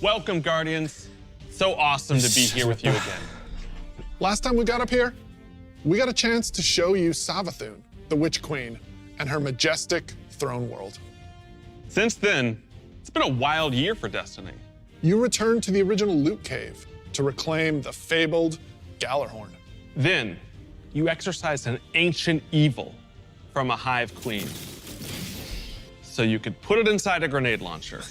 Welcome, Guardians. So awesome to be here with you again. Last time we got up here, we got a chance to show you Savathun, the Witch Queen, and her majestic throne world. Since then, it's been a wild year for Destiny. You returned to the original Loot Cave to reclaim the fabled Gallarhorn. Then, you exorcised an ancient evil from a hive queen, so you could put it inside a grenade launcher.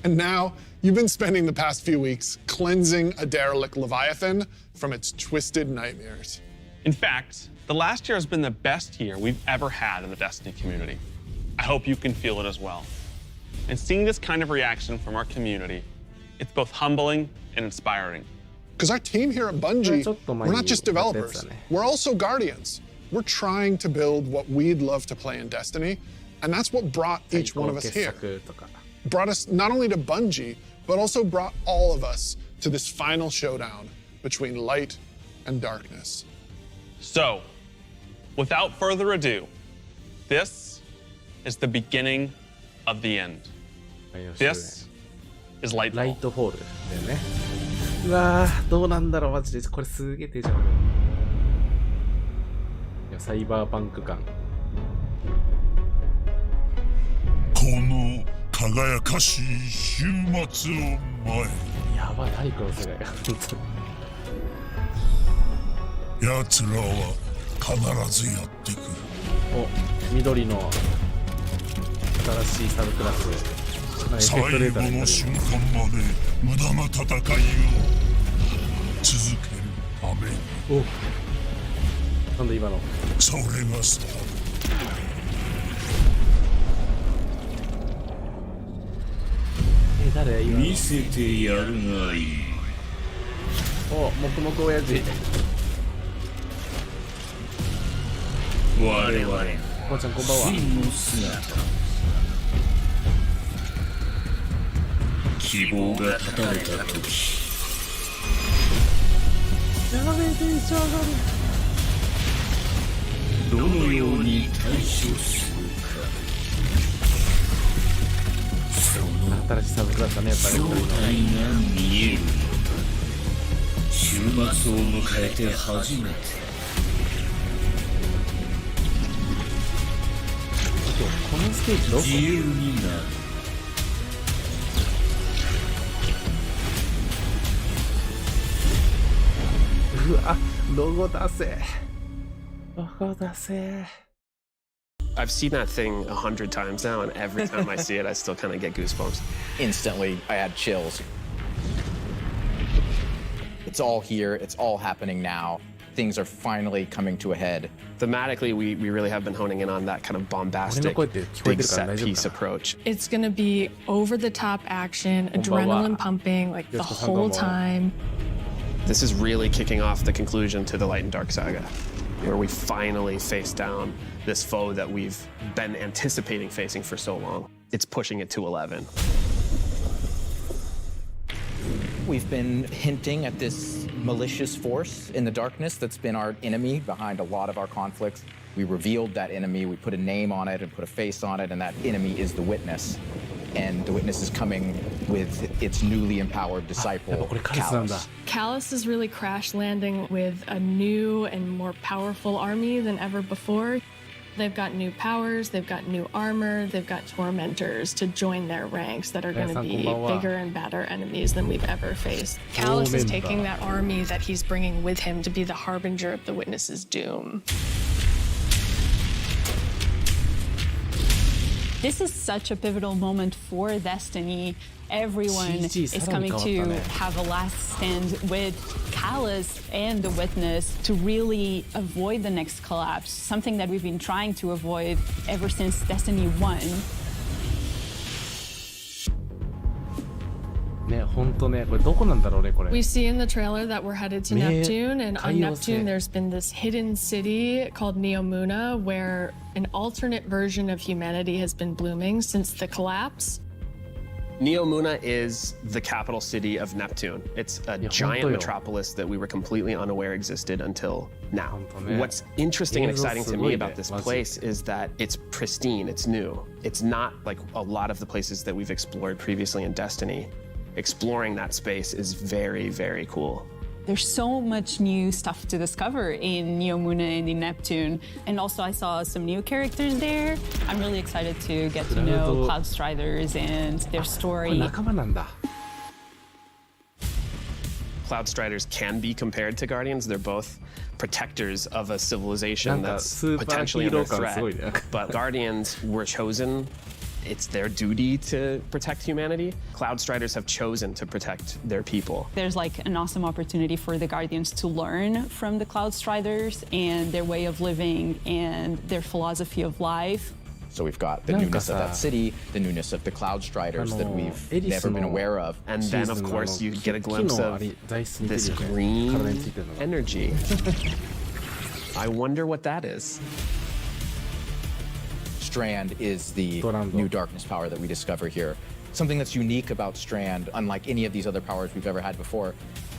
And now, you've been spending the past few weeks cleansing a derelict Leviathan from its twisted nightmares. In fact, the last year has been the best year we've ever had in the Destiny community. I hope you can feel it as well. And seeing this kind of reaction from our community, it's both humbling and inspiring. Because our team here at Bungie, we're not just developers, we're also guardians. We're trying to build what we'd love to play in Destiny, and that's what brought each one of us here. Brought us not only to Bungie, but also brought all of us to this final showdown between light and darkness. So, without further ado, this is the beginning of the end. This is Lightfall. ライトフォールだよね。うわー、どうなんだろう、マジで。これすげえ手じゃん。いや、サイバーパンク感。この輝かしい週末を前に。やばい、何この世界。奴らは必ずやってくる。お、緑の新しいサブクラス。最後の瞬間まで無駄な戦いを続けるために。お、なんだ今の。それがスタート。誰今の。見せてやるがいい。お、もくもく親父。我々こうちゃんこんばんは。真の姿。希望が絶たれた時。やべえ、テンション上がる。どのように対処するか。新しいサブクラスだね、やっぱり。正体が見える。週末を迎えて初めて。このステージどこ？自由になる。うわ、ロゴ出せ。ロゴ出せ。I've seen that thing 100 times now, and every time I see it, I still kind of get goosebumps. Instantly, I had chills. It's all here, it's all happening now. Things are finally coming to a head. Thematically, we really have been honing in on that kind of bombastic, big set piece approach. It's going to be over-the-top action, adrenaline pumping, like the whole time. This is really kicking off the conclusion to the Light and Dark saga, where we finally face down this foe that we've been anticipating facing for so long. It's pushing it to 11. We've been hinting at this malicious force in the darkness that's been our enemy behind a lot of our conflicts. We revealed that enemy, we put a name on it and put a face on it, and that enemy is the Witness. And the Witness is coming with its newly empowered disciple, Callus. Callus is really crash landing with a new and more powerful army than ever before. They've got new powers, they've got new armor, they've got tormentors to join their ranks that are going to be bigger and badder enemies than we've ever faced. Callus is taking that army that he's bringing with him to be the harbinger of the Witness's doom. This is such a pivotal moment for Destiny. Everyone is coming to have a last stand with Callus and the Witness to really avoid the next collapse, something that we've been trying to avoid ever since Destiny 1. ね、ほんとね、これどこなんだろうね、これ。 We see in the trailer that we're headed to Neptune, and on Neptune there's been this hidden city called Neomuna, where an alternate version of humanity has been blooming since the collapse. Neomuna is the capital city of Neptune. It's a giant metropolis that we were completely unaware existed until now. What's interesting and exciting to me about this place is that it's pristine, it's new. It's not like a lot of the places that we've explored previously in Destiny. exploring that space is very, very cool. There's so much new stuff to discover in Neomuna and in Neptune. And also I saw some new characters there. I'm really excited to get to know Cloud Striders and their story. Cloud Striders can be compared to Guardians. They're both protectors of a civilization that's potentially under threat. But Guardians were chosen. It's their duty to protect humanity. Cloud Striders have chosen to protect their people. There's like an awesome opportunity for the Guardians to learn from the Cloud Striders and their way of living and their philosophy of life. So we've got the newness of that city, the newness of the Cloud Striders that we've never been aware of. And then, of course, you get a glimpse of this green energy. I wonder what that is. Strand is the new darkness power that we discover here. Something that's unique about Strand, unlike any of these other powers we've ever had before,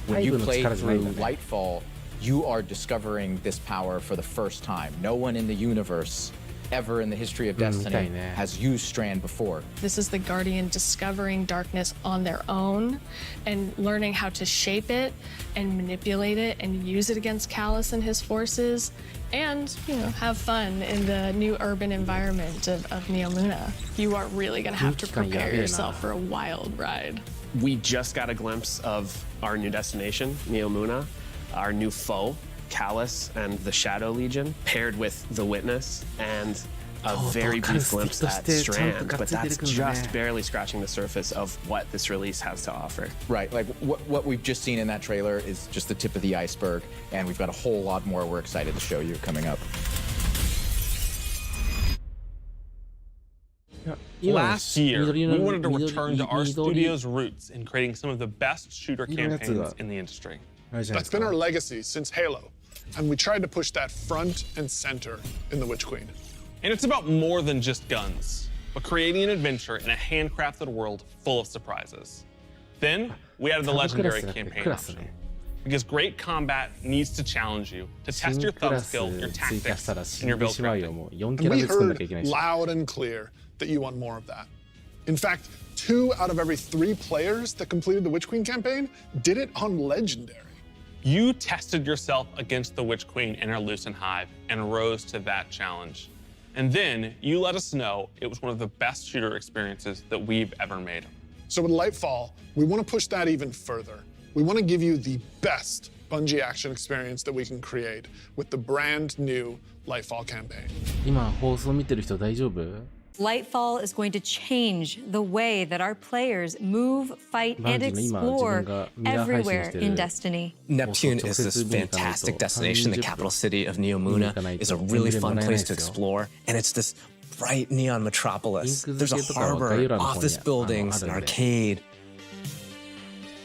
when you play through Lightfall, you are discovering this power for the first time. No one in the universe ever in the history of Destiny has used Strand before. This is the Guardian discovering darkness on their own and learning how to shape it and manipulate it and use it against Callus and his forces and, you know, have fun in the new urban environment of Neomuna. You are really going to have to prepare yourself for a wild ride. We just got a glimpse of our new destination, Neomuna, our new foe, Callus and the Shadow Legion, paired with the Witness and a very brief glimpse at Strand, but that's just barely scratching the surface of what this release has to offer. Right, like what we've just seen in that trailer is just the tip of the iceberg, and we've got a whole lot more we're excited to show you coming up. Last year, we wanted to return to our studio's roots in creating some of the best shooter campaigns in the industry. That's been our legacy since Halo, and we tried to push that front and center in The Witch Queen. And it's about more than just guns, but creating an adventure in a handcrafted world full of surprises. Then, we added the legendary campaign option. Because great combat needs to challenge you, to test your thumb skill, your tactics, and your build crafting. And we heard loud and clear that you want more of that. In fact, 2 out of every 3 players that completed the Witch Queen campaign did it on Legendary. You tested yourself against the Witch Queen in her Lucent Hive and rose to that challenge. And then you let us know it was one of the best shooter experiences that we've ever made. So with Lightfall, we want to push that even further. We want to give you the best Bungie action experience that we can create with the brand new Lightfall campaign. 今放送見てる人大丈夫? Lightfall is going to change the way that our players move, fight, and explore everywhere in Destiny. Neptune is this fantastic destination. The capital city of Neomuna is a really fun place to explore, and it's this bright neon metropolis. There's a harbor, office buildings, an arcade.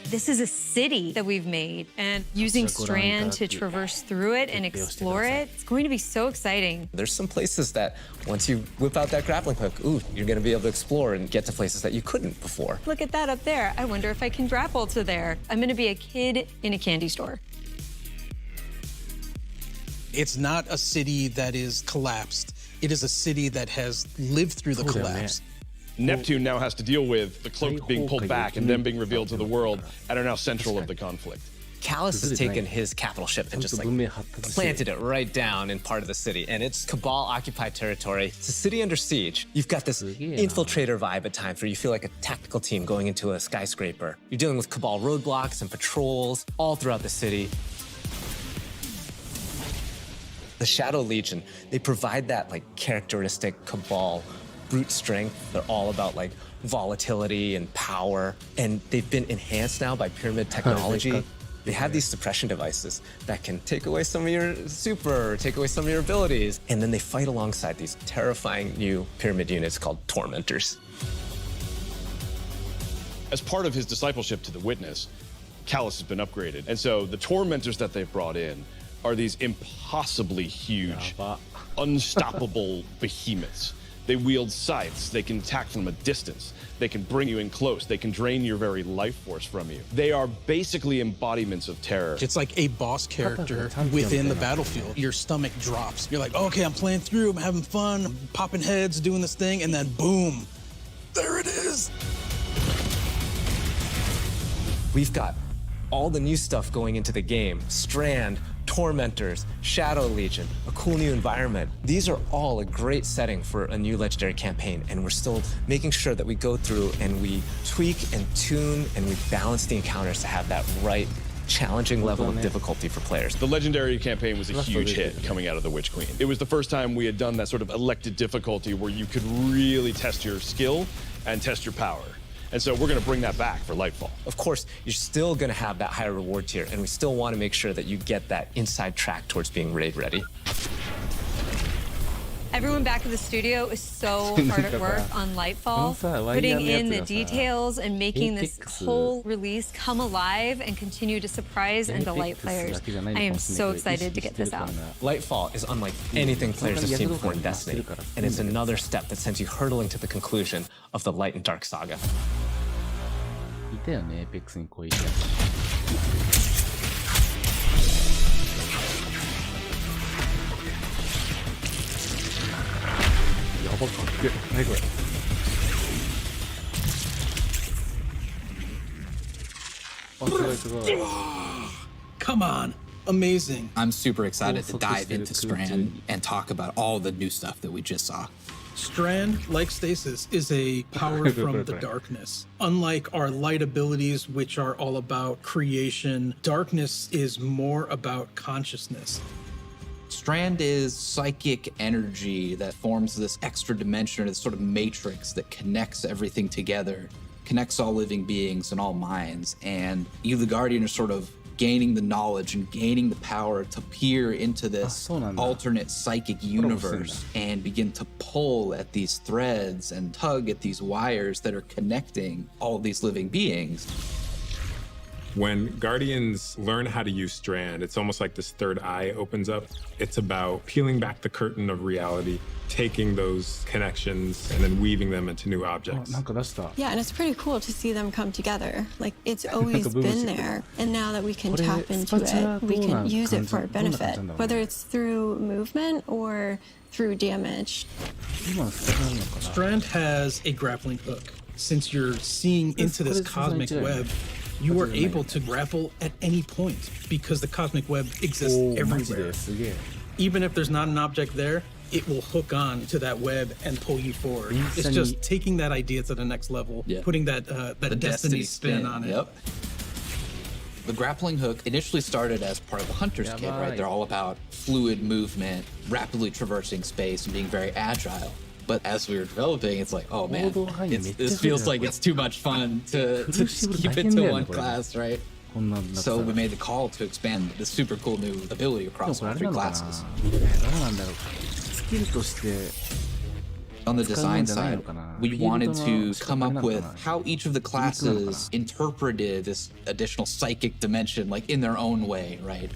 This is a city that we've made, and using Strand to traverse through it and explore it, it's going to be so exciting. There's some places that once you whip out that grappling hook, you're going to be able to explore and get to places that you couldn't before. Look at that up there. I wonder if I can grapple to there. I'm going to be a kid in a candy store. It's not a city that is collapsed. It is a city that has lived through the collapse. Neptune now has to deal with the cloak being pulled back and then being revealed to the world and are now central of the conflict. Callus has taken his capital ship and just like planted it right down in part of the city, and it's Cabal-occupied territory. It's a city under siege. You've got this infiltrator vibe at times where you feel like a tactical team going into a skyscraper. You're dealing with Cabal roadblocks and patrols all throughout the city. The Shadow Legion, they provide that like characteristic Cabal brute strength. They're all about like volatility and power, and they've been enhanced now by pyramid technology. They have these suppression devices that can take away some of your super, take away some of your abilities, and then they fight alongside these terrifying new pyramid units called Tormentors. As part of his discipleship to the Witness, Callus has been upgraded, and so the Tormentors that they've brought in are these impossibly huge, unstoppable behemoths. They wield scythes, they can attack from a distance, they can bring you in close, they can drain your very life force from you. They are basically embodiments of terror. It's like a boss character within the battlefield. Your stomach drops. You're like, okay, I'm playing through, I'm having fun, I'm popping heads, doing this thing, and then boom, there it is. We've got all the new stuff going into the game. Strand, Tormentors, Shadow Legion, a cool new environment. These are all a great setting for a new Legendary campaign, and we're still making sure that we go through and we tweak and tune and we balance the encounters to have that right challenging level of difficulty for players. The Legendary campaign was a huge hit coming out of the Witch Queen. It was the first time we had done that sort of elected difficulty where you could really test your skill and test your power. And so we're going to bring that back for Lightfall. Of course, you're still going to have that higher reward tier, and we still want to make sure that you get that inside track towards being raid ready. Everyone back at the studio is so hard at work on Lightfall, putting in the details and making this whole release come alive and continue to surprise and delight players. I am so excited to get this out. Lightfall is unlike anything players have seen before in Destiny, and it's another step that sends you hurtling to the conclusion of the Light and Dark saga. いたよね、エイペックスにこういうやつ。やばかっけえ。何これ。あ、すごいすごい。Come on. Amazing. I'm super excited to dive into Strand and talk about all the new stuff that we just saw. Strand, like Stasis, is a power from the darkness. Unlike our light abilities, which are all about creation, darkness is more about consciousness. Strand is psychic energy that forms this extra dimension, this sort of matrix that connects everything together, connects all living beings and all minds. And you, the Guardian, are sort of gaining the knowledge and gaining the power to peer into this alternate psychic universe and begin to pull at these threads and tug at these wires that are connecting all these living beings. When Guardians learn how to use Strand, it's almost like this third eye opens up. It's about peeling back the curtain of reality, taking those connections and then weaving them into new objects. Yeah, and it's pretty cool to see them come together. Like, it's always been there, and now that we can tap into it, we can use it for our benefit, whether it's through movement or through damage. Strand has a grappling hook. Since you're seeing into this cosmic web, you are able to grapple at any point because the cosmic web exists everywhere. Even if there's not an object there, it will hook on to that web and pull you forward. It's just taking that idea to the next level, putting that Destiny spin on it. Yep. The grappling hook initially started as part of the Hunter's Kit, right? They're all about fluid movement, rapidly traversing space, and being very agile. But as we were developing, it's like, oh man, this feels like it's too much fun to keep it to one class, right? So we made the call to expand this super cool new ability across all 3 classes. On the design side, we wanted to come up with how each of the classes interpreted this additional psychic dimension, like in their own way, right?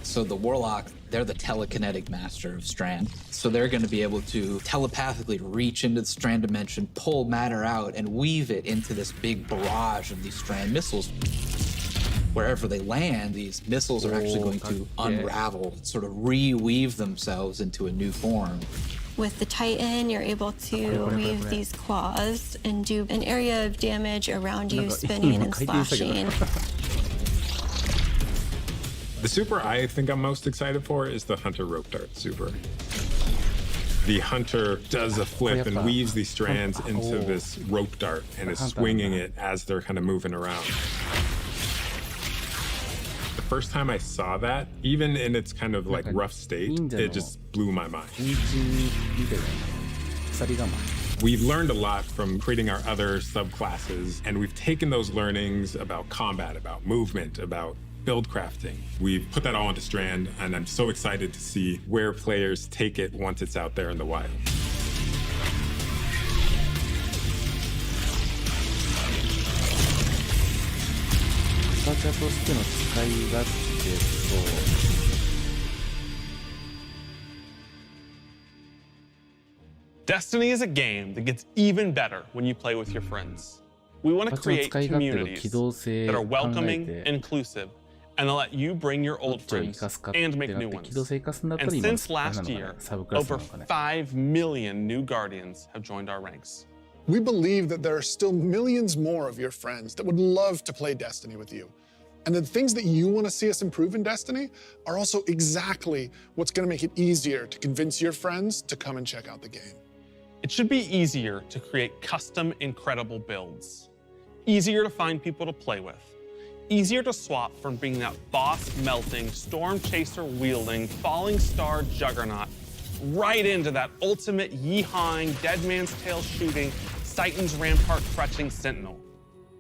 So the Warlock, they're the telekinetic master of Strand. So they're going to be able to telepathically reach into the Strand dimension, pull matter out, and weave it into this big barrage of these Strand missiles. Wherever they land, these missiles are actually going to unravel, sort of reweave themselves into a new form. With the Titan, you're able to weave these claws and do an area of damage around you, spinning and slashing. The super I think I'm most excited for is the Hunter Rope Dart super. The Hunter does a flip and weaves these strands into this rope dart and is swinging it as they're kind of moving around. The first time I saw that, even in its kind of like rough state, it just blew my mind. We've learned a lot from creating our other subclasses, and we've taken those learnings about combat, about movement, about build crafting. We've put that all into Strand, and I'm so excited to see where players take it once it's out there in the wild. Destiny is a game that gets even better when you play with your friends. We want to create communities that are welcoming, inclusive, and they'll let you bring your old friends and make new ones. And since last year, over 5 million new Guardians have joined our ranks. We believe that there are still millions more of your friends that would love to play Destiny with you. And the things that you want to see us improve in Destiny are also exactly what's going to make it easier to convince your friends to come and check out the game. It should be easier to create custom, incredible builds. Easier to find people to play with. Easier to swap from being that boss-melting, storm-chaser-wielding, falling star juggernaut right into that ultimate yeehawing, dead man's tail shooting, Titan's rampart crutching sentinel.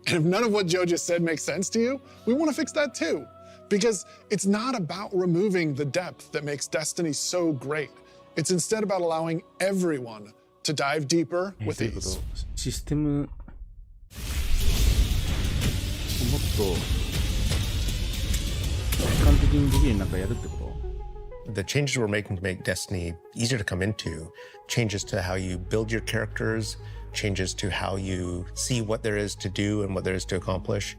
And if none of what Joe just said makes sense to you, we want to fix that too. Because it's not about removing the depth that makes Destiny so great. It's instead about allowing everyone to dive deeper with ease. システムをもっと客観的にできるようになんかやるってこと？ The changes we're making to make Destiny easier to come into, changes to how you build your characters, changes to how you see what there is to do and what there is to accomplish.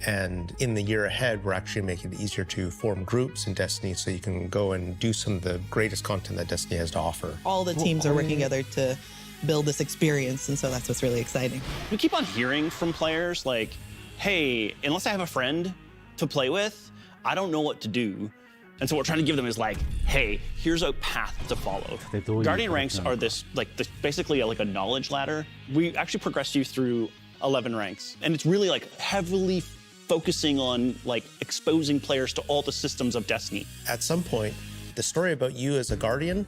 And in the year ahead, we're actually making it easier to form groups in Destiny so you can go and do some of the greatest content that Destiny has to offer. All the teams are working together to build this experience, and so that's what's really exciting. We keep on hearing from players like, hey, unless I have a friend to play with, I don't know what to do. And so what we're trying to give them is like, hey, here's a path to follow. Guardian ranks are basically like a knowledge ladder. We actually progress you through 11 ranks. And it's really like heavily focusing on like exposing players to all the systems of Destiny. At some point, the story about you as a Guardian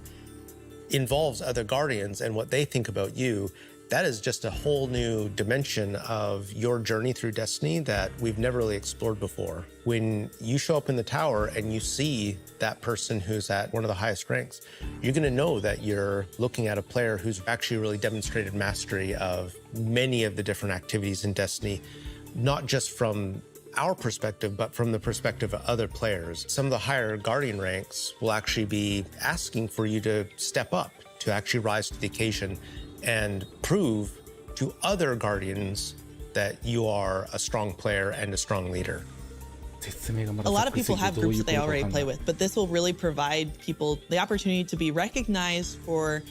involves other Guardians and what they think about you. That is just a whole new dimension of your journey through Destiny that we've never really explored before. When you show up in the tower and you see that person who's at one of the highest ranks, you're going to know that you're looking at a player who's actually really demonstrated mastery of many of the different activities in Destiny, not just from our perspective, but from the perspective of other players. Some of the higher Guardian ranks will actually be asking for you to step up, to actually rise to the occasion and prove to other Guardians that you are a strong player and a strong leader. A lot of people have groups that they already play with, but this will really provide people the opportunity to be recognized for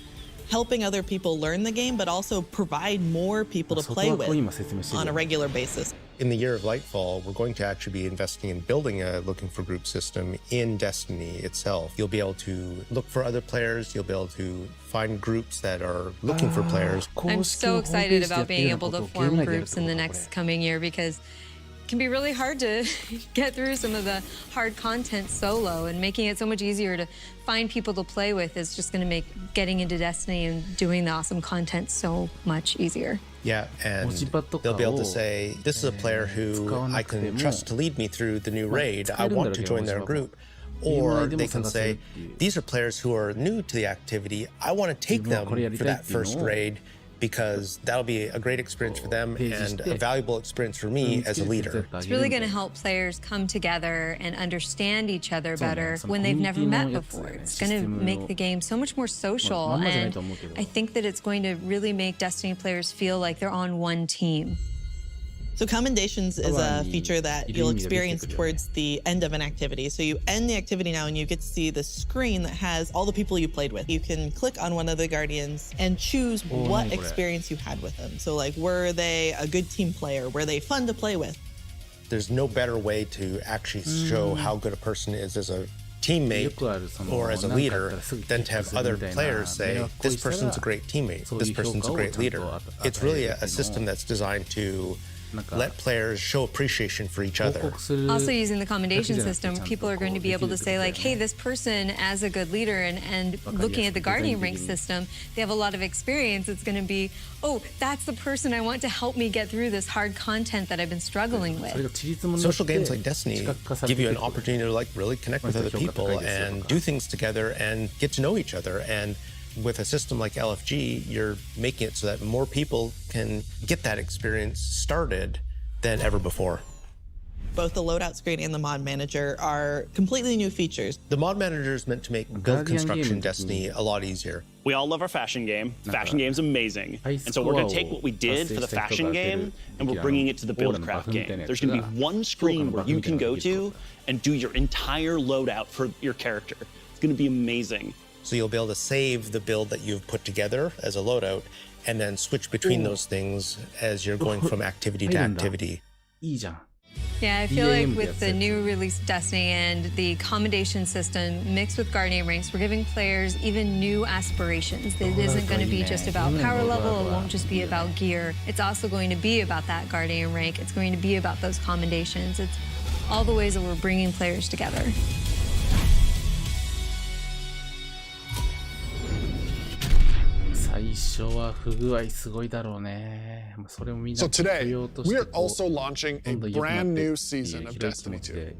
helping other people learn the game, but also provide more people to play with on a regular basis. In the year of Lightfall, we're going to actually be investing in building a looking for group system in Destiny itself. You'll be able to look for other players. You'll be able to find groups that are looking for players. I'm so excited about being able to form groups in the next coming year because it can be really hard to get through some of the hard content solo, and making it so much easier to find people to play with is just going to make getting into Destiny and doing the awesome content so much easier. Yeah, and they'll be able to say, this is a player who I can trust to lead me through the new raid. I want to join their group. Or they can say, these are players who are new to the activity. I want to take them for that first raid because that'll be a great experience for them and a valuable experience for me as a leader. It's really going to help players come together and understand each other better when they've never met before. It's going to make the game so much more social, and I think that it's going to really make Destiny players feel like they're on one team. So Commendations is a feature that you'll experience towards the end of an activity. So you end the activity now and you get to see the screen that has all the people you played with. You can click on one of the Guardians and choose what experience you had with them. So like, were they a good team player? Were they fun to play with? There's no better way to actually show how good a person is as a teammate or as a leader than to have other players say, this person's a great teammate, this person's a great leader. It's really a system that's designed to let players show appreciation for each other. Also using the commendation system, people are going to be able to say like, hey, this person as a good leader, and looking at the Guardian rank system, they have a lot of experience. It's going to be, oh, that's the person I want to help me get through this hard content that I've been struggling with. Social games like Destiny give you an opportunity to like really connect with other people and do things together and get to know each other. And with a system like LFG, you're making it so that more people can get that experience started than ever before. Both the loadout screen and the mod manager are completely new features. The mod manager is meant to make build construction in Destiny a lot easier. We all love our fashion game. Fashion game's amazing. And so we're going to take what we did for the fashion game and we're bringing it to the Buildcraft game. There's going to be one screen where you can go to and do your entire loadout for your character. It's going to be amazing. So you'll be able to save the build that you've put together as a loadout and then switch between those things as you're going from activity to activity. いいじゃん。 Yeah, I feel like with the new release Destiny and the commendation system mixed with Guardian ranks, we're giving players even new aspirations. It isn't going to be just about power level, it won't just be about gear. It's also going to be about that Guardian rank. It's going to be about those commendations. It's all the ways that we're bringing players together. So today, we are also launching a brand new season of Destiny 2.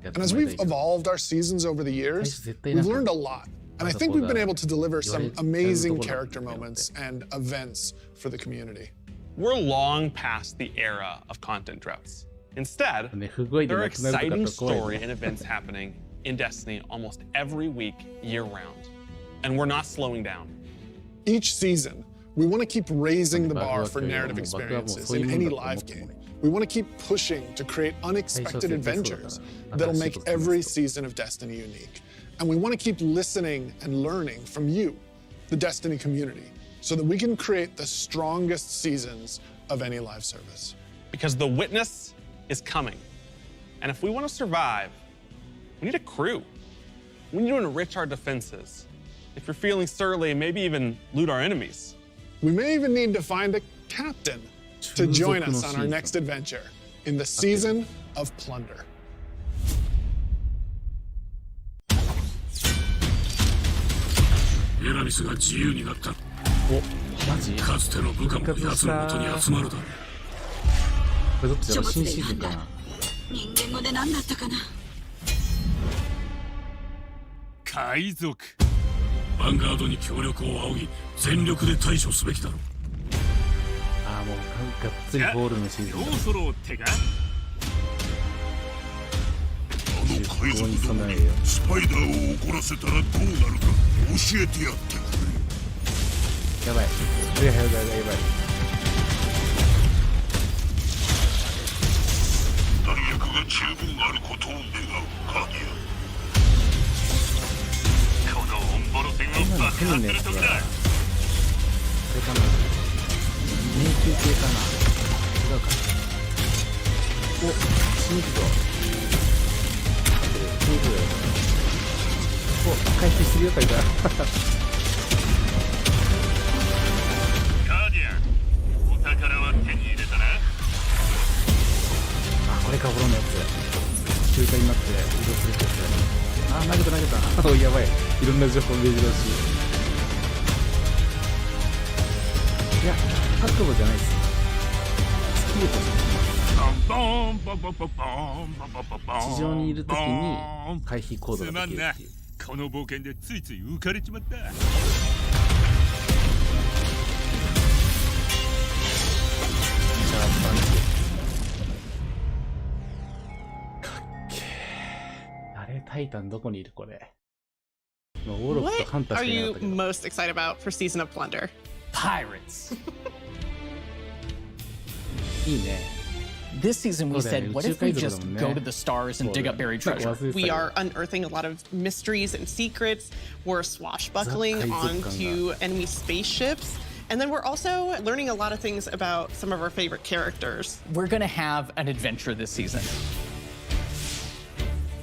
And as we've evolved our seasons over the years, we've learned a lot. And I think we've been able to deliver some amazing character moments and events for the community. We're long past the era of content droughts. Instead, there are exciting story and events happening in Destiny almost every week, year-round. And we're not slowing down. Each season, we want to keep raising the bar for narrative experiences in any live game. We want to keep pushing to create unexpected adventures that'll make every season of Destiny unique. And we want to keep listening and learning from you, the Destiny community, so that we can create the strongest seasons of any live service. Because the witness is coming. And if we want to survive, we need a crew. We need to enrich our defenses. If you're feeling surly, maybe even loot our enemies. We may even need to find a captain to join us on our next adventure in the season of Plunder. Vanguard に協力を仰ぎ、全力で対処すべきだろう。ああ、もうがっつりゴールのシーズンだ。そろってか。あの海賊どもにスパイダーを怒らせたらどうなるか教えてやってくれ。やばい。やばい。弾薬が十分あることを願うガーディアン。今の手にのやつはあれかな、迷宮系かな、違うか。お、死に行くぞ。お、回避するよ、こいつ。ガーディアン、お宝は手に入れたな。あ、これか、ボロのやつ。中華になって移動するってやつ。あ、投げた。お、やばい。いろんな情報目白押し。いや、覚悟じゃないっす。スキルとして地上にいるときに回避コードができるっていう。この冒険でついつい浮かれちまった。かっけー。あれ、タイタンどこにいるこれ。What are you most excited about for Season of Plunder? Pirates. いいね。 This season we said, what if we just go to the stars and dig up buried treasure? We are unearthing a lot of mysteries and secrets. We're swashbuckling onto enemy spaceships. And then we're also learning a lot of things about some of our favorite characters. We're gonna have an adventure this season.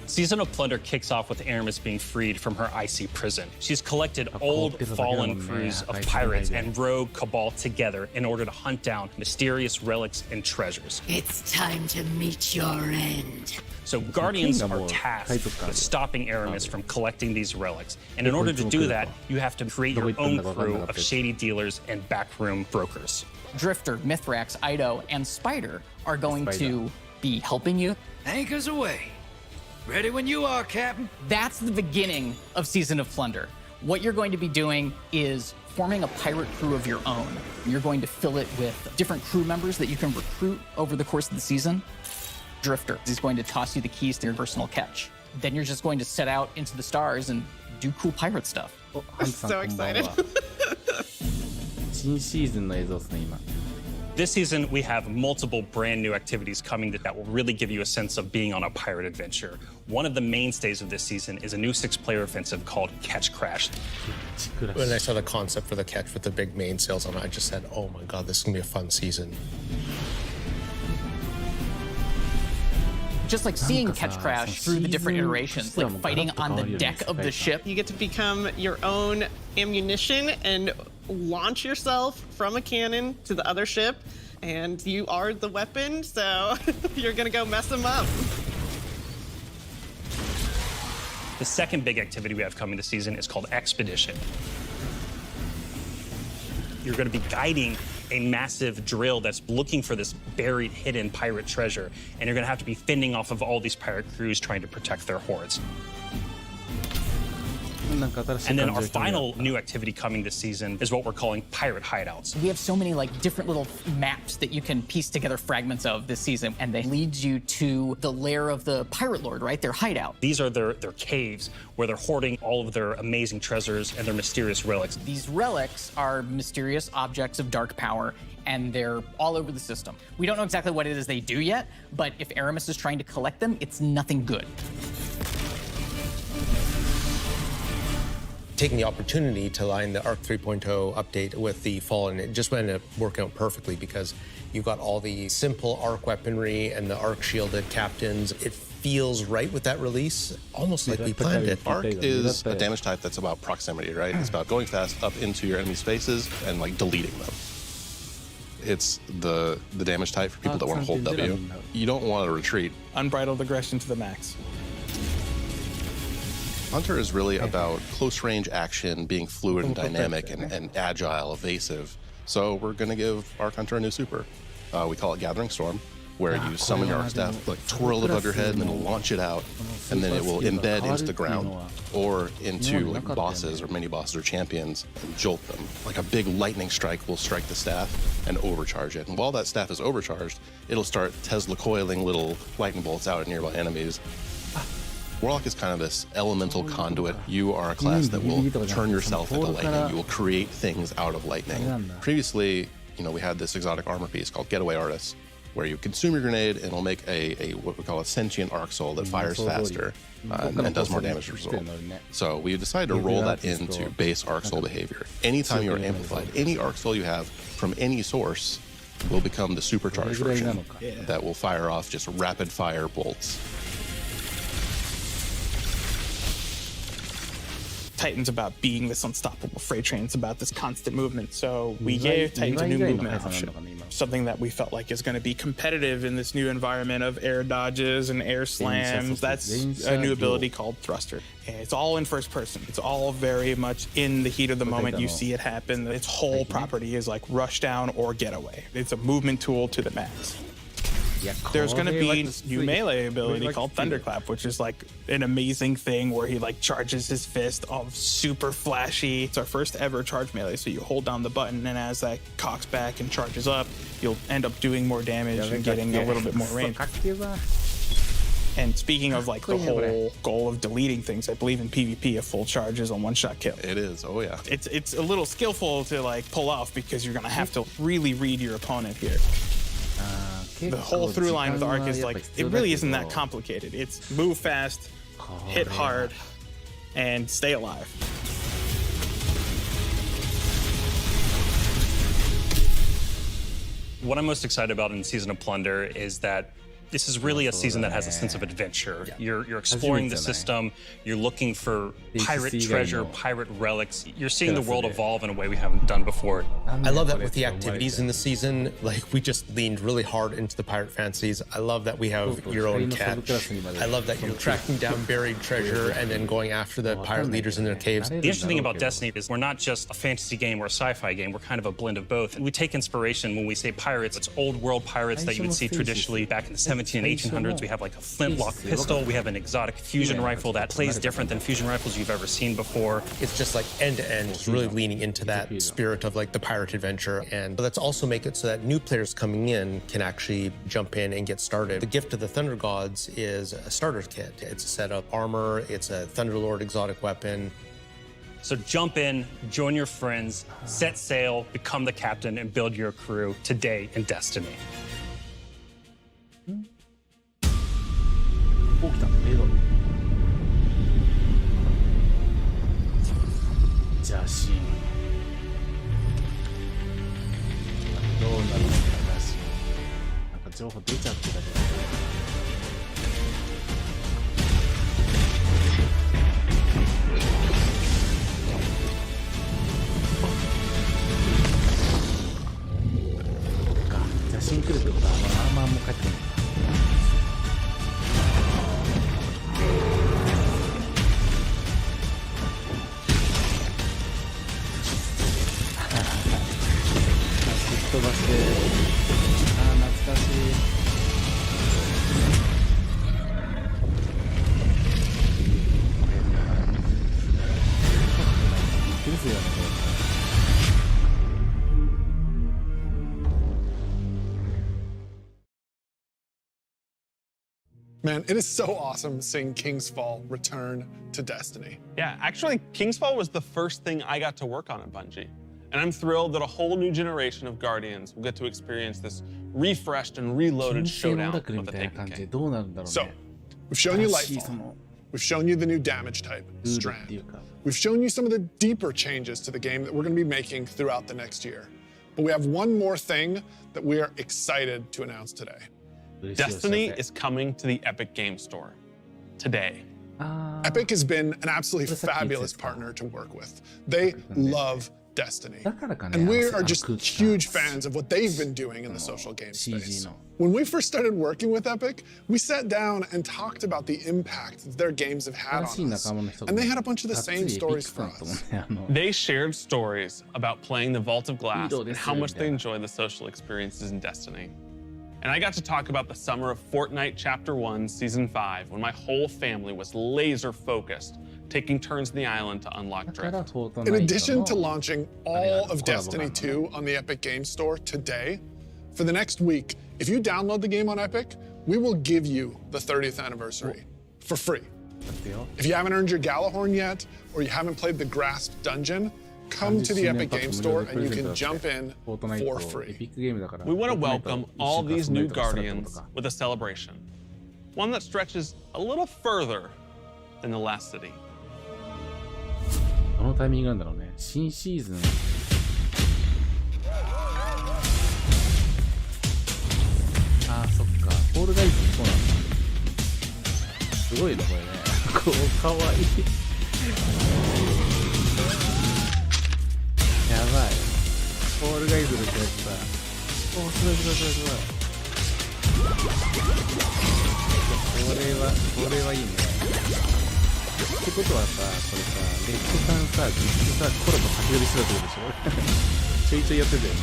Season of Plunder kicks off with Aramis being freed from her icy prison. She's collected old, fallen crews of pirates and rogue cabal together in order to hunt down mysterious relics and treasures. It's time to meet your end. So Guardians are tasked with stopping Aramis from collecting these relics. And in order to do that, you have to create your own crew of shady dealers and backroom brokers. Drifter, Mithrax, Ido, and Spider are going to be helping you. Anchors away. Ready when you are, Captain. That's the beginning of Season of Plunder. What you're going to be doing is forming a pirate crew of your own. You're going to fill it with different crew members that you can recruit over the course of the season. Drifter is going to toss you the keys to your personal catch. Then you're just going to set out into the stars and do cool pirate stuff. I'm so excited. 新シーズンの映像ですね、今。This season, we have multiple brand new activities coming that will really give you a sense of being on a pirate adventure. One of the mainstays of this season is a new 6-player offensive called Catch Crash. When I saw the concept for the catch with the big mainsails on it, I just said, oh my God, this is gonna be a fun season. Just like seeing Catch Crash through the different iterations, like fighting on the deck of the ship. You get to become your own ammunition and launch yourself from a cannon to the other ship, and you are the weapon, so you're gonna go mess them up. The second big activity we have coming this season is called Expedition. You're going to be guiding a massive drill that's looking for this buried, hidden pirate treasure, and you're going to have to be fending off of all these pirate crews trying to protect their hordes. And then our final new activity coming this season is what we're calling Pirate Hideouts. We have so many like different little maps that you can piece together fragments of this season, and they lead you to the lair of the pirate lord, right? Their hideout. These are their caves where they're hoarding all of their amazing treasures and their mysterious relics. These relics are mysterious objects of dark power, and they're all over the system. We don't know exactly what it is they do yet, but if Aramis is trying to collect them, it's nothing good. Taking the opportunity to line the Arc 3.0 update with the Fallen, it just ended up working out perfectly because you got all the simple Arc weaponry and the Arc shielded captains. It feels right with that release, almost like we planned it. Arc is a damage type that's about proximity, right? It's about going fast up into your enemy's faces and like deleting them. It's the damage type for people that want to hold W. You don't want to retreat. Unbridled aggression to the max. Hunter is really about close range action, being fluid and dynamic and agile, evasive. So we're going to give Arc Hunter a new super. We call it Gathering Storm, where you summon your Arc Staff, like twirl it above your head and then launch it out, and then it will embed into the ground or into like bosses or mini bosses or champions and jolt them. Like a big lightning strike will strike the staff and overcharge it. And while that staff is overcharged, it'll start Tesla coiling little lightning bolts out at nearby enemies. Warlock is kind of this elemental conduit. You are a class that will turn yourself into lightning. You will create things out of lightning. Previously, we had this exotic armor piece called Getaway Artist, where you consume your grenade and it'll make a what we call a sentient arc soul that fires faster and does more damage as a result. So we decided to roll that into base arc soul behavior. Anytime you are amplified, any arc soul you have from any source will become the supercharged version that will fire off just rapid fire bolts. Titan's about being this unstoppable freight train. It's about this constant movement. So we gave Titans a new movement option, something that we felt like is going to be competitive in this new environment of air dodges and air slams. That's a new ability called Thruster. And it's all in first person. It's all very much in the heat of the moment. You see it happen. Its whole property is like rush down or get away. It's a movement tool to the max. There's going to be this new melee ability called Thunderclap, which is like an amazing thing where he like charges his fist, all super flashy. It's our first ever charge melee, so you hold down the button, and as that cocks back and charges up, you'll end up doing more damage and getting a little bit more range. And speaking of like the whole goal of deleting things, I believe in PvP a full charge is a one-shot kill. It is, oh yeah. It's a little skillful to like pull off because you're going to have to really read your opponent here. The whole through line with Arc is like, it really isn't that complicated. It's move fast, hit hard, and stay alive. What I'm most excited about in Season of Plunder is that this is really a season that has a sense of adventure. You're exploring the system, you're looking for pirate treasure, pirate relics. You're seeing the world evolve in a way we haven't done before. I love that with the activities in the season, like we just leaned really hard into the pirate fantasies. I love that we have your own catch. I love that you're tracking down buried treasure and then going after the pirate leaders in their caves. The interesting thing about Destiny is we're not just a fantasy game or a sci-fi game, we're kind of a blend of both. We take inspiration when we say pirates, it's old world pirates that you would see traditionally back in the 1700s and 1800s. We have like a flintlock pistol. We have an exotic fusion rifle that plays different than fusion rifles you've ever seen before. It's just like end to end, just really leaning into that spirit of like the pirate adventure. And let's also make it so that new players coming in can actually jump in and get started. The gift of the Thunder Gods is a starter kit. It's a set of armor, it's a Thunderlord exotic weapon, So jump in, join your friends, set sail, become the captain, and build your crew today in Destiny. お、来た。レイド。邪神。どうなるのかだし。なんか情報出ちゃってたけど。邪神来るってことはアーマーも帰ってくるのか。飛ばして、ああ懐かしい。びっくりするよね。Man, it is so awesome seeing King's Fall return to Destiny. Yeah, actually, King's Fall was the first thing I got to work on at Bungie. And I'm thrilled that a whole new generation of Guardians will get to experience this refreshed and reloaded showdown of the Taken King. So, we've shown you Lightfall. We've shown you the new damage type, Strand. We've shown you some of the deeper changes to the game that we're going to be making throughout the next year. But we have one more thing that we are excited to announce today. Destiny is coming to the Epic Game Store today. Epic has been an absolutely fabulous partner to work with. They love Destiny. And we are just huge fans of what they've been doing in the social game space. When we first started working with Epic, we sat down and talked about the impact that their games have had on us. And they had a bunch of the same stories for us. They shared stories about playing the Vault of Glass and how much they enjoy the social experiences in Destiny. And I got to talk about the summer of Fortnite Chapter 1, Season 5, when my whole family was laser focused, taking turns in the island to unlock Drift. In addition to launching all of Destiny 2 on the Epic Games Store today, for the next week, if you download the game on Epic, we will give you the 30th anniversary for free. If you haven't earned your Galahorn yet, or you haven't played the Grasped Dungeon, come to the Epic Games Store and you can jump in for free. We want to welcome all these new Guardians with a celebration, one that stretches a little further than the last city. どのタイミングなんだろうね。新シーズン。ああ、そっか。フォールガイズそうなんだ。すごいね、これね。こう、かわいい。やばい。フォールガイズのやつさ。おお、すごいすごいすごいすごい。これはいいね。ってことはさ、これさ、レッドさんさ、実質さ、コラボ先取りしてたってことでしょちょいちょいやってたよね。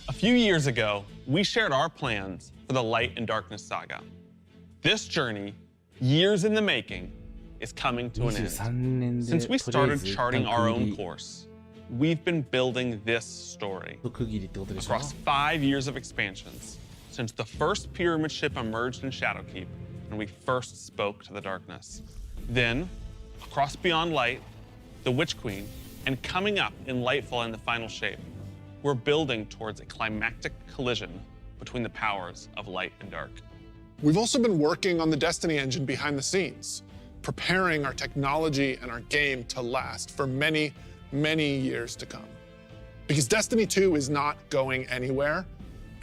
A few years ago, we shared our plans for the Light and Darkness saga. This journey, years in the making, is coming to an end. Since we started charting our own course, we've been building this story across 5 years of expansions, since the first pyramid ship emerged in Shadowkeep and we first spoke to the darkness. Then, across Beyond Light, the Witch Queen, and coming up in Lightfall in the final shape, we're building towards a climactic collision between the powers of light and dark. We've also been working on the Destiny engine behind the scenes, preparing our technology and our game to last for many, many years to come. Because Destiny 2 is not going anywhere,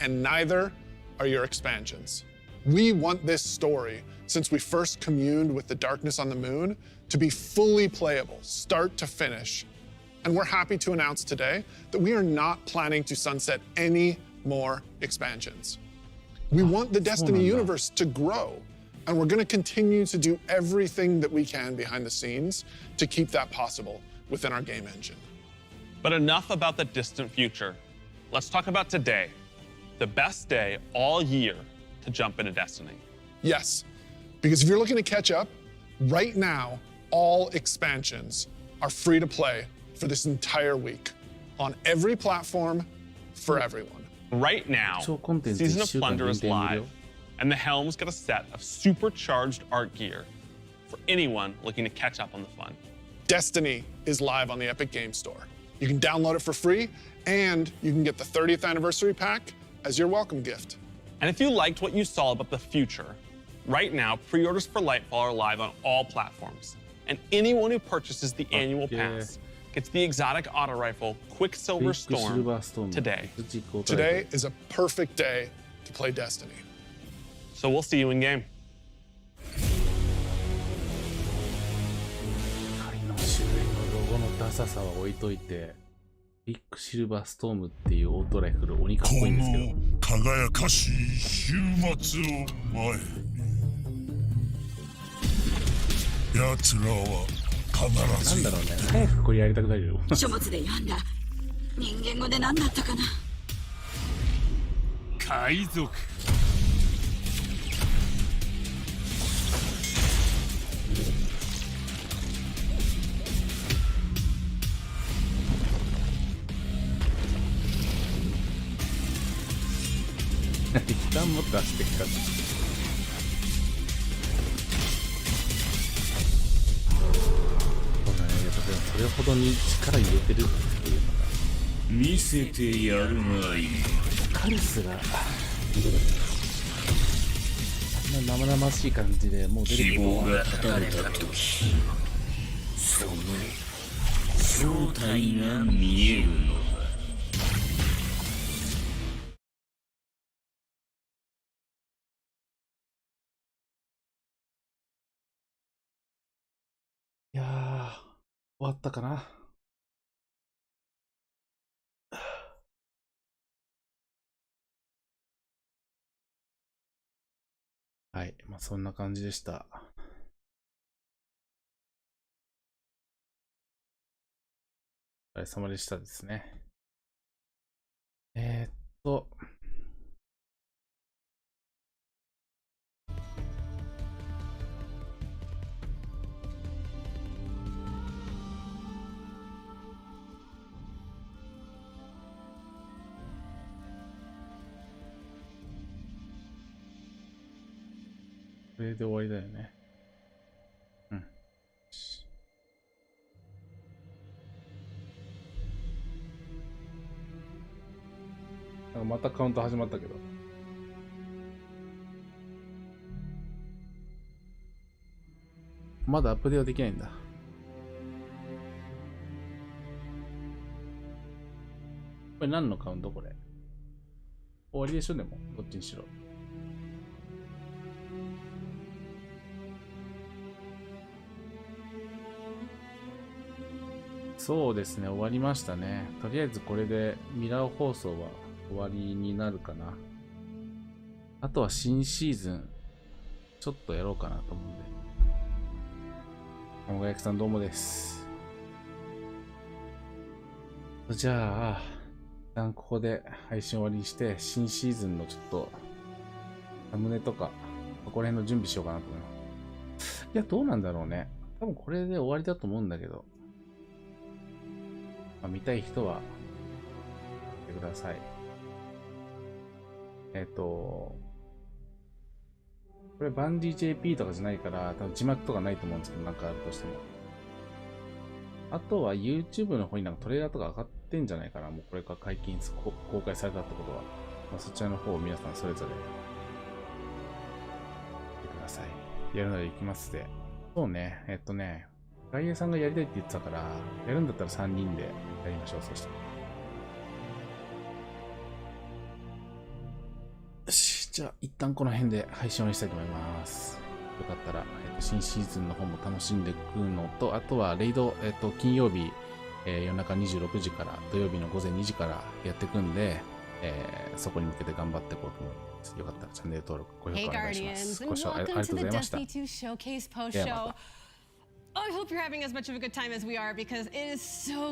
and neither are your expansions. We want this story, since we first communed with the darkness on the moon, to be fully playable, start to finish. And we're happy to announce today that we are not planning to sunset any more expansions. We want the Destiny universe to grow, and we're going to continue to do everything that we can behind the scenes to keep that possible within our game engine. But enough about the distant future. Let's talk about today, the best day all year to jump into Destiny. Yes, because if you're looking to catch up, right now, all expansions are free to play for this entire week on every platform for everyone. Right now, Season of Plunder is live, and the Helms got a set of supercharged art gear for anyone looking to catch up on the fun. Destiny is live on the Epic Game Store. You can download it for free, and you can get the 30th anniversary pack as your welcome gift. And if you liked what you saw about the future, right now, pre-orders for Lightfall are live on all platforms. And anyone who purchases the annual pass gets the exotic auto rifle Quicksilver Storm today. Today is a perfect day to play Destiny. So we'll see you in game. 仮の終焉のロゴのダサさは置いといて、ビッグシルバーストームっていうオートライフル鬼かっこいいんですけど、この輝かしい週末を前に奴らは必ずなんだろうね、早くこれやりたくなるよ。書物で読んだ人間語で何だったかな。海賊一旦もっと出してきた。それほどに力入れてるっていうのが見せてやるがいい。カルスがあんな生々しい感じでもう出て希望が絶たれた時、その正体が見えるのだ。いやー、終わったかな。はい、まあそんな感じでした。お疲れ様でしたですね。これで終わりだよね。うん。なんかまたカウント始まったけど。まだアップデートできないんだ。これ何のカウントこれ。終わりでしょでも、どっちにしろ。そうですね、終わりましたね。とりあえずこれでミラー放送は終わりになるかな。あとは新シーズン、ちょっとやろうかなと思うんで。卵焼きさんどうもです。じゃあ、一旦ここで配信終わりにして、新シーズンのちょっと、サムネとか、ここら辺の準備しようかなと思います。いや、どうなんだろうね。多分これで終わりだと思うんだけど。まあ、見たい人は見てください。これBungieJPとかじゃないから多分字幕とかないと思うんですけど、なんかあるとしても。あとは YouTube の方になんかトレーラーとか上がってんじゃないかな。もうこれから解禁公開されたってことは、まあ、そちらの方を皆さんそれぞれ見てください。やるなら行きますで。そうね、外野さんがやりたいって言ってたから、やるんだったら3人でやりましょう。そして。よし、じゃあ一旦この辺で配信を終わりしたいと思います。よかったら、新シーズンの方も楽しんでいくのと、あとはレイド、金曜日、夜中26時から、土曜日の午前2時からやっていくんで、そこに向けて頑張っていこうと思います。よかったらチャンネル登録、高評価お願いします。ご視聴ありがとうございました。I hope you're having as much of a good time as we are because it is so good.